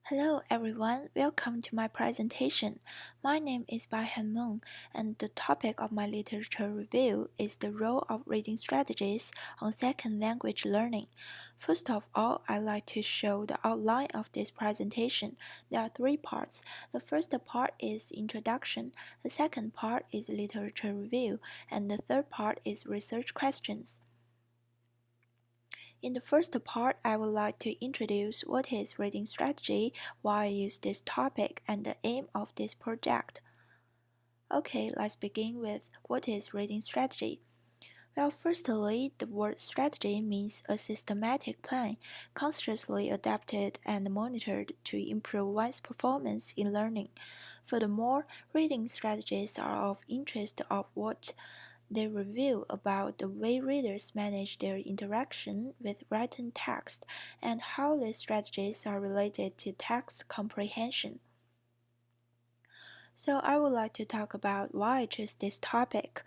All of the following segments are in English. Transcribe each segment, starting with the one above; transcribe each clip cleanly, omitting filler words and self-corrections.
Hello everyone, welcome to my presentation. My name is Baihan Meng, and the topic of my literature review is the role of reading strategies on second language learning. First of all, I'd like to show the outline of this presentation. There are three parts. The first part is introduction, the second part is literature review, and the third part is research questions. In the first part, I would like to introduce what is reading strategy, why I use this topic, and the aim of this project. Okay, let's begin with what is reading strategy. Well, firstly, the word strategy means a systematic plan, consciously adapted and monitored to improve one's performance in learning. Furthermore, reading strategies are of interest of what they reveal about the way readers manage their interaction with written text and how these strategies are related to text comprehension. So I would like to talk about why I chose this topic.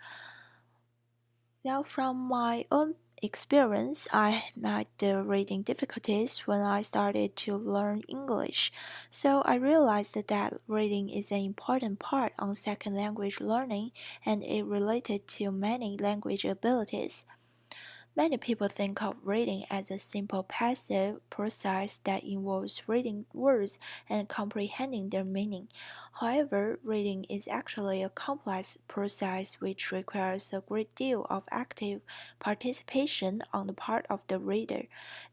Now, from my own experience, I met the reading difficulties when I started to learn English. So I realized that reading is an important part on second language learning and it related to many language abilities. Many people think of reading as a simple passive process that involves reading words and comprehending their meaning. However, reading is actually a complex process which requires a great deal of active participation on the part of the reader.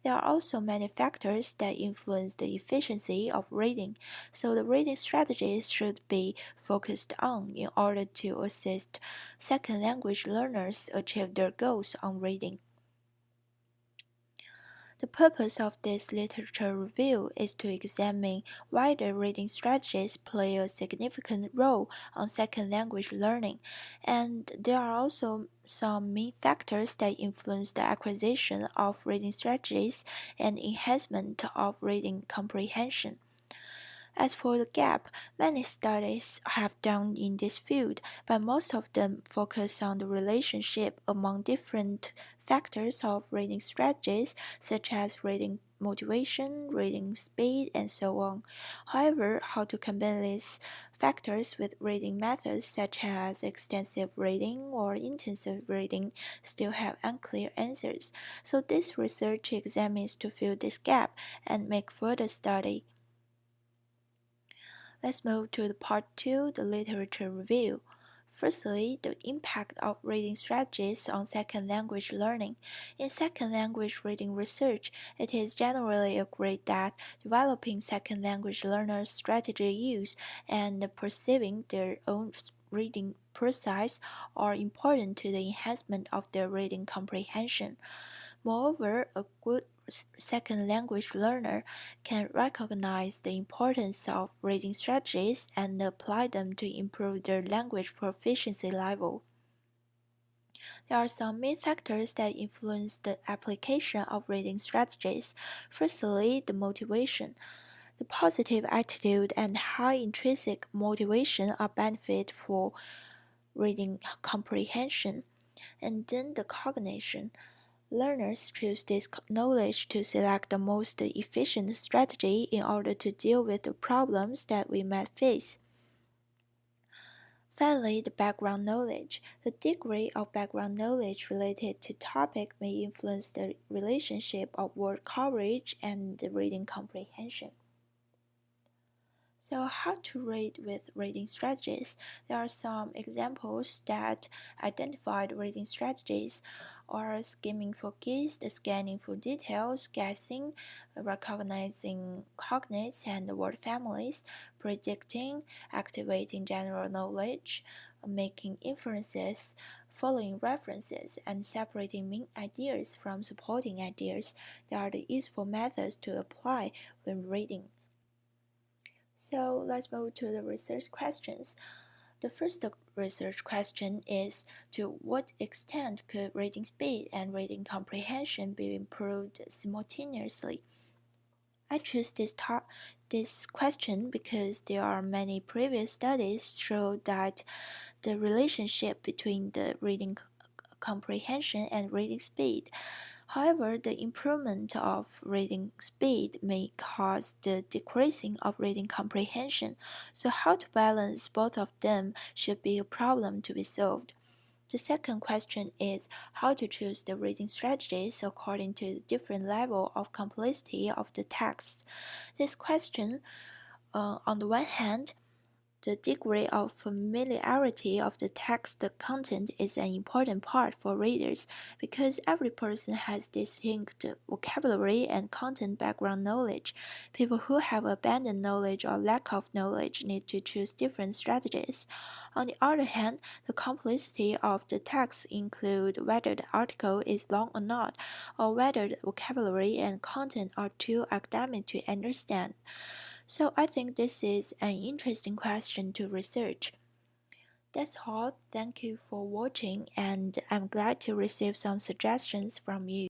There are also many factors that influence the efficiency of reading, so the reading strategies should be focused on in order to assist second language learners achieve their goals on reading. The purpose of this literature review is to examine why the reading strategies play a significant role on second language learning, and there are also some main factors that influence the acquisition of reading strategies and enhancement of reading comprehension. As for the gap, many studies have done in this field, but most of them focus on the relationship among different factors of reading strategies, such as reading motivation, reading speed, and so on. However, how to combine these factors with reading methods such as extensive reading or intensive reading still have unclear answers. So this research examines to fill this gap and make further study. Let's move to the part 2, the literature review. Firstly, the impact of reading strategies on second language learning. In second language reading research, it is generally agreed that developing second language learners' strategy use and perceiving their own reading process are important to the enhancement of their reading comprehension. Moreover, a good second language learner can recognize the importance of reading strategies and apply them to improve their language proficiency level. There are some main factors that influence the application of reading strategies. Firstly, the motivation. The positive attitude and high intrinsic motivation are benefit for reading comprehension. And then the cognition. Learners choose this knowledge to select the most efficient strategy in order to deal with the problems that we might face. Finally, the background knowledge. The degree of background knowledge related to topic may influence the relationship of word coverage and the reading comprehension. So, how to read with reading strategies? There are some examples that identified reading strategies are skimming for keys, scanning for details, guessing, recognizing cognates and word families, predicting, activating general knowledge, making inferences, following references, and separating main ideas from supporting ideas. They are the useful methods to apply when reading. So let's move to the research questions. The first research question is, to what extent could reading speed and reading comprehension be improved simultaneously? I choose this question because there are many previous studies show that the relationship between the reading comprehension and reading speed However, the improvement of reading speed may cause the decreasing of reading comprehension, so how to balance both of them should be a problem to be solved. The second question is how to choose the reading strategies according to the different level of complexity of the text. This question, on the one hand, the degree of familiarity of the text content is an important part for readers because every person has distinct vocabulary and content background knowledge. People who have abundant knowledge or lack of knowledge need to choose different strategies. On the other hand, the complexity of the text include whether the article is long or not, or whether the vocabulary and content are too academic to understand. So I think this is an interesting question to research. That's all. Thank you for watching, and I'm glad to receive some suggestions from you.